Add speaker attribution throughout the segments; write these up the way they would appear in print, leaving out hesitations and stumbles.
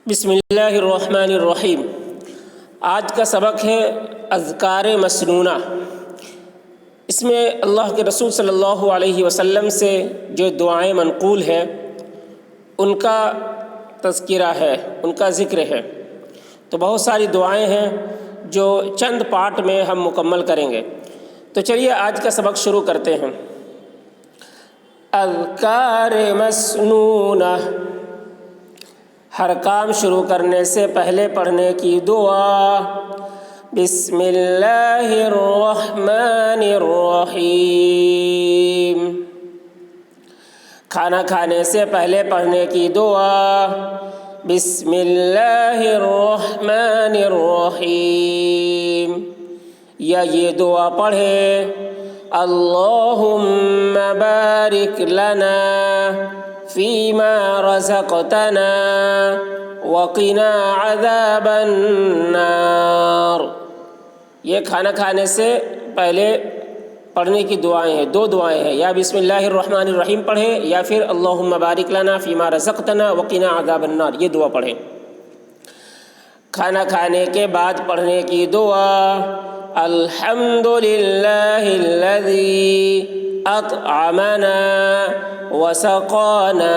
Speaker 1: بسم اللہ الرحمن الرحیم۔ آج کا سبق ہے اذکار مسنونہ۔ اس میں اللہ کے رسول صلی اللہ علیہ وسلم سے جو دعائیں منقول ہیں ان کا تذکرہ ہے، ان کا ذکر ہے۔ تو بہت ساری دعائیں ہیں جو چند پارٹ میں ہم مکمل کریں گے۔ تو چلیے آج کا سبق شروع کرتے ہیں۔ اذکار مسنونہ، ہر کام شروع کرنے سے پہلے پڑھنے کی دعا۔ بسم اللہ الرحمن الرحیم، کھانا کھانے سے پہلے پڑھنے کی دعا۔ بسم اللہ الرحمن الرحیم، یا یہ دعا پڑھے اللہم بارک لنا فیما رزقتنا وقنا عذاب النار۔ یہ کھانا کھانے سے پہلے پڑھنے کی دعائیں ہیں، دو دعائیں ہیں، یا بسم اللہ الرحمن الرحیم پڑھیں یا پھر اللہم بارک لنا فیما رزقتنا وقنا عذاب النار، یہ دعا پڑھیں۔ کھانا کھانے کے بعد پڑھنے کی دعا۔ الحمدللہ الذی اطعمنا وسقانا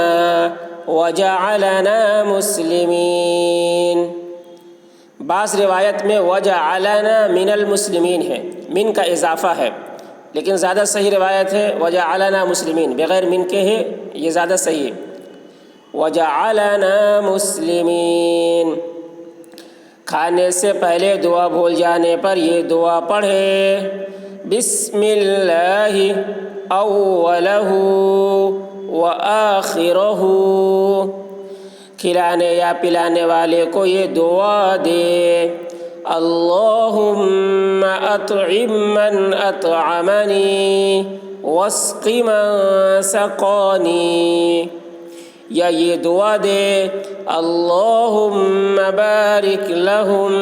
Speaker 1: وجعلنا مسلمین۔ بعض روایت میں وجعلنا من المسلمین ہے، من کا اضافہ ہے، لیکن زیادہ صحیح روایت ہے وجعلنا مسلمین، بغیر من کے ہے، یہ زیادہ صحیح ہے۔ وجعلنا مسلمین، کھانے سے پہلے دعا بھول جانے پر یہ دعا پڑھے۔ بسم اللہ اولہ وآخرہ، کھلانے یا پلانے والے کو یہ دعا دے۔ اللہم اطعم من اطعمنی واسق من سقانی، یا یہ دعا دے اللہم بارک لہم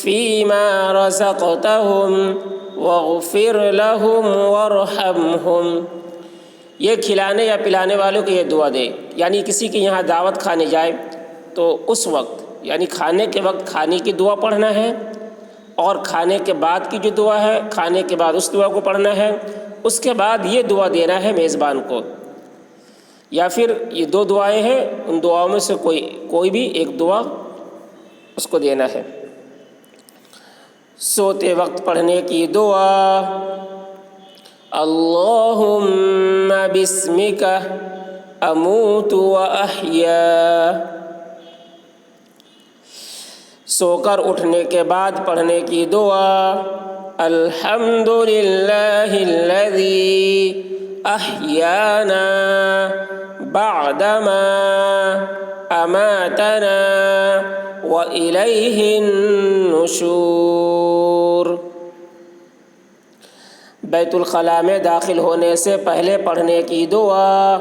Speaker 1: فیما رزقتہم واغفر لہم وارحمہم۔ یہ کھلانے یا پلانے والوں کو یہ دعا دے، یعنی کسی کے یہاں دعوت کھانے جائے تو اس وقت، یعنی کھانے کے وقت کھانے کی دعا پڑھنا ہے، اور کھانے کے بعد کی جو دعا ہے کھانے کے بعد اس دعا کو پڑھنا ہے، اس کے بعد یہ دعا دینا ہے میزبان کو۔ یا پھر یہ دو دعائیں ہیں، ان دعاؤں میں سے کوئی بھی ایک دعا اس کو دینا ہے۔ سوتے وقت پڑھنے کی دعا۔ اللہم بسمک اموت واحیا، سو کر اٹھنے کے بعد پڑھنے کی دعا۔ الحمدللہ الذی احیانا بعدما اماتنا وإلیہ النشور، بیت الخلاء میں داخل ہونے سے پہلے پڑھنے کی دعا۔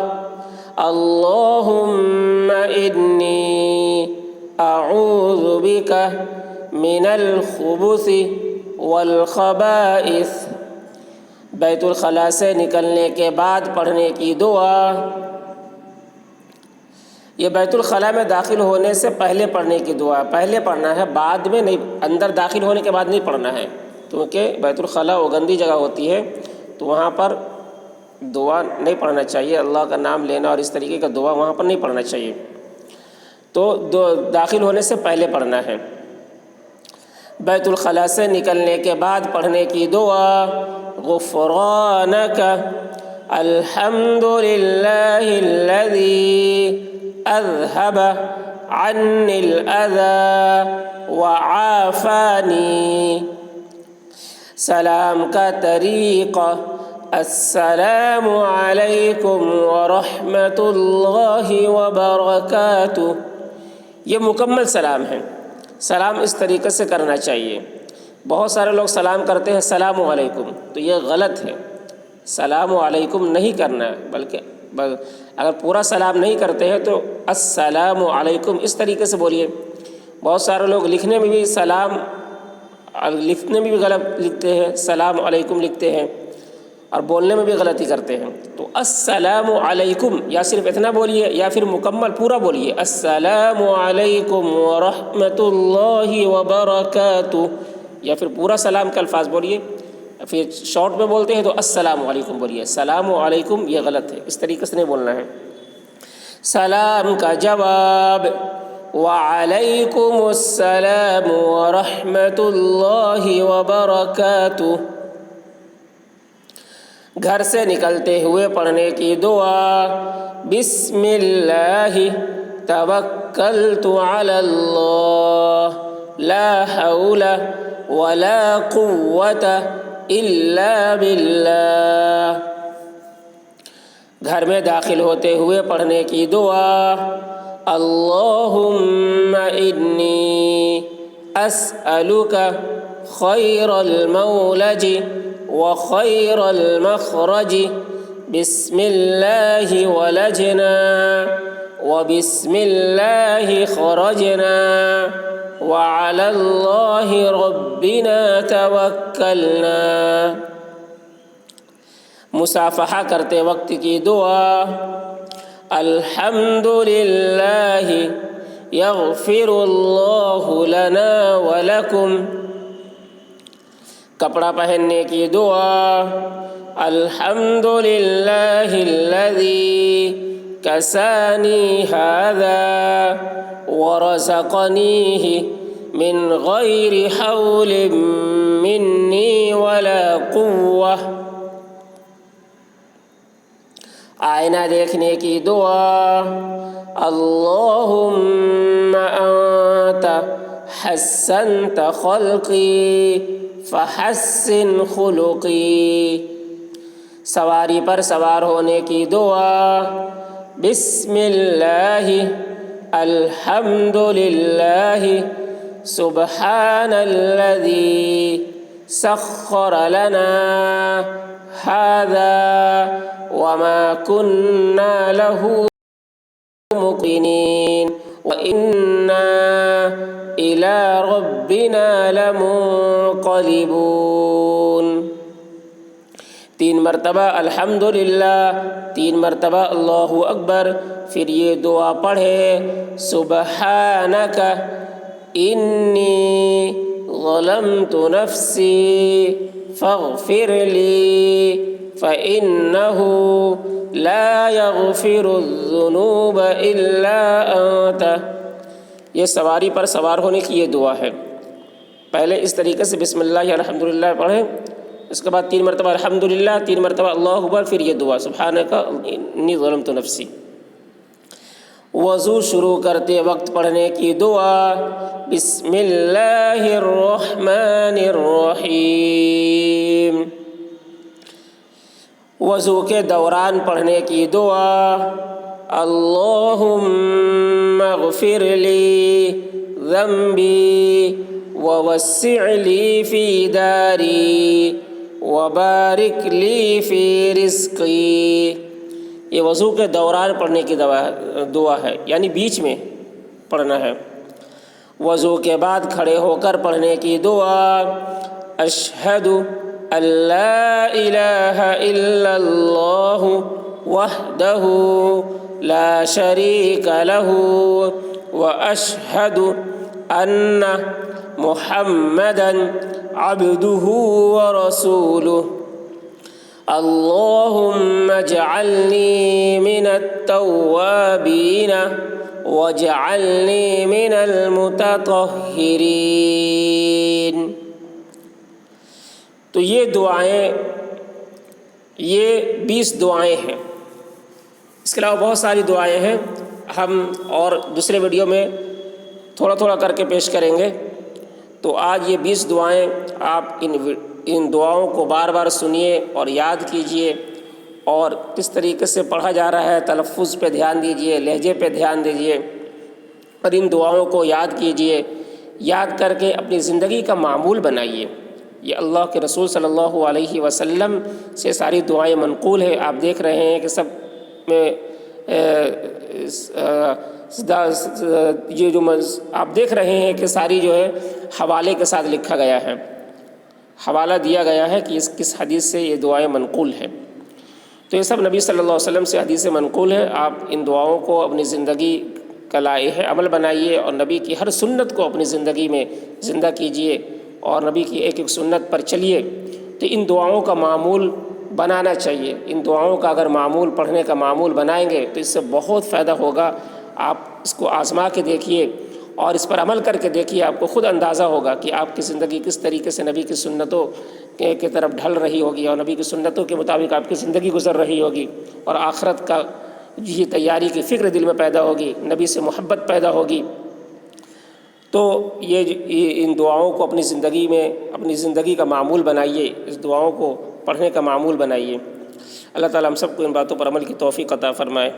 Speaker 1: اللہم انی اعوذ بک من الخبث والخبائث، بیت الخلاء سے نکلنے کے بعد پڑھنے کی دعا۔ یہ بیت الخلاء میں داخل ہونے سے پہلے پڑھنے کی دعا، پہلے پڑھنا ہے، بعد میں نہیں، اندر داخل ہونے کے بعد نہیں پڑھنا ہے، کیونکہ بیت الخلاء وہ گندی جگہ ہوتی ہے تو وہاں پر دعا نہیں پڑھنا چاہیے، اللہ کا نام لینا اور اس طریقے کا دعا وہاں پر نہیں پڑھنا چاہیے، تو داخل ہونے سے پہلے پڑھنا ہے۔ بیت الخلاء سے نکلنے کے بعد پڑھنے کی دعا۔ غفرانک الحمدللہ الذی اذهب عني الأذى وعافانی، سلام کا طریقہ السلام علیکم ورحمۃ اللہ وبرکاتہ، یہ مکمل سلام ہے، سلام اس طریقے سے کرنا چاہیے۔ بہت سارے لوگ سلام کرتے ہیں السلام علیکم، تو یہ غلط ہے، سلام علیکم نہیں کرنا ہے، بلکہ اگر پورا سلام نہیں کرتے ہیں تو السلام علیکم اس طریقے سے بولیے۔ بہت سارے لوگ لکھنے میں بھی غلط لکھتے ہیں، السلام علیکم لکھتے ہیں، اور بولنے میں بھی غلطی کرتے ہیں. تو السلام علیکم یا صرف اتنا بولیے یا پھر مکمل پورا بولیے السلام علیکم ورحمۃ اللہ وبرکاتہ، یا پھر پورا سلام کے الفاظ بولیے. پھر شارٹ میں بولتے ہیں تو السلام علیکم بولیے، السلام علیکم یہ غلط ہے، اس طریقے سے نہیں بولنا ہے. سلام کا جواب وعلیکم السلام ورحمۃ اللہ وبرکاتہ. گھر سے نکلتے ہوئے پڑھنے کی دعا بسم اللہ توکلت علی اللہ لا حول ولا قوت الا باللہ. گھر میں داخل ہوتے ہوئے پڑھنے کی دعا اللہم انی اسألک خیر المولج وخیر المخرج بسم اللہ ولجنا وبسم اللہ خرجنا وعلی اللہ ربنا توکلنا. مصافحہ کرتے وقت کی دعا الحمد للہ یغفر اللہ لنا ولکم. کپڑا پہننے کی دعا الحمد للہ الذی کسانی ھذا ورزقنیہ من غیر حول منی ولا قوہ. آئینہ دیکھنے کی دعا اللہم انت حسنت خلقی فحسن خلقی. سواری پر سوار ہونے کی دعا بسم اللہ الحمد للہ سبحان الذی سخر لنا هذا وما كنا له مقرنين وإنا إلى ربنا لمنقلبون. 3 مرتبہ الحمدللہ، 3 مرتبہ اللہ اکبر. پھر یہ دعا پڑھے سبحانک انی ظلمت نفسی فاغفر لی فإنه لا يغفر الذنوب إلا أنت. یہ سواری پر سوار ہونے کی یہ دعا ہے. پہلے اس طریقے سے بسم اللہ یا الحمدللہ پڑھیں، اس کے بعد 3 مرتبہ الحمدللہ، 3 مرتبہ اللہ اکبر، پھر یہ دعا سبحانک انی ظلمت نفسی. وضو شروع کرتے وقت پڑھنے کی دعا بسم اللہ الرحمن الرحیم. وضو کے دوران پڑھنے کی دعا اللہم اغفر لی ذنبی ووسع لی فی داری وبارک لی فی رزقی. یہ وضو کے دوران پڑھنے کی دعا ہے، یعنی بیچ میں پڑھنا ہے. وضو کے بعد کھڑے ہو کر پڑھنے کی دعا اشہد ان لا الہ الا اللہ وحدہ لا شریک لہ واشہد ان محمدا عبدہ ورسولہ. اللہم اجعلنی من التوابین واجعلنی من المتطہرین. تو یہ دعائیں، یہ 20 دعائیں ہیں. اس کے علاوہ بہت ساری دعائیں ہیں، ہم اور دوسرے ویڈیو میں تھوڑا تھوڑا کر کے پیش کریں گے. تو آج یہ 20 دعائیں آپ ان دعاؤں کو بار بار سنیے اور یاد کیجئے، اور کس طریقے سے پڑھا جا رہا ہے تلفظ پہ دھیان دیجئے، لہجے پہ دھیان دیجئے، اور ان دعاؤں کو یاد کیجئے. یاد کر کے اپنی زندگی کا معمول بنائیے. یہ اللہ کے رسول صلی اللہ علیہ وسلم سے ساری دعائیں منقول ہیں. آپ دیکھ رہے ہیں کہ سب میں یہ جو آپ دیکھ رہے ہیں کہ ساری جو ہے حوالے کے ساتھ لکھا گیا ہے. حوالہ دیا گیا ہے کہ کس حدیث سے یہ دعائیں منقول ہیں۔ تو یہ سب نبی صلی اللہ علیہ وسلم سے حدیث منقول ہے۔ آپ ان دعاؤں کو اپنی زندگی کا لائحہ عمل بنائیے اور نبی کی ہر سنت کو اپنی زندگی میں زندہ کیجیے اور نبی کی ایک ایک سنت پر چلیے۔ تو ان دعاؤں کا معمول بنانا چاہیے۔ ان دعاؤں کا اگر معمول پڑھنے کا معمول بنائیں گے تو اس سے بہت فائدہ ہوگا۔ آپ اس کو آزما کے دیکھیے اور اس پر عمل کر کے دیکھیے، آپ کو خود اندازہ ہوگا کہ آپ کی زندگی کس طریقے سے نبی کی سنتوں کے طرف ڈھل رہی ہوگی اور نبی کی سنتوں کے مطابق آپ کی زندگی گزر رہی ہوگی، اور آخرت کا یہ تیاری کی فکر دل میں پیدا ہوگی، نبی سے محبت پیدا ہوگی۔ تو یہ ان دعاؤں کو اپنی زندگی میں اپنی زندگی کا معمول بنائیے، اس دعاؤں کو پڑھنے کا معمول بنائیے۔ اللہ تعالیٰ ہم سب کو ان باتوں پر عمل کی توفیق عطا فرمائے۔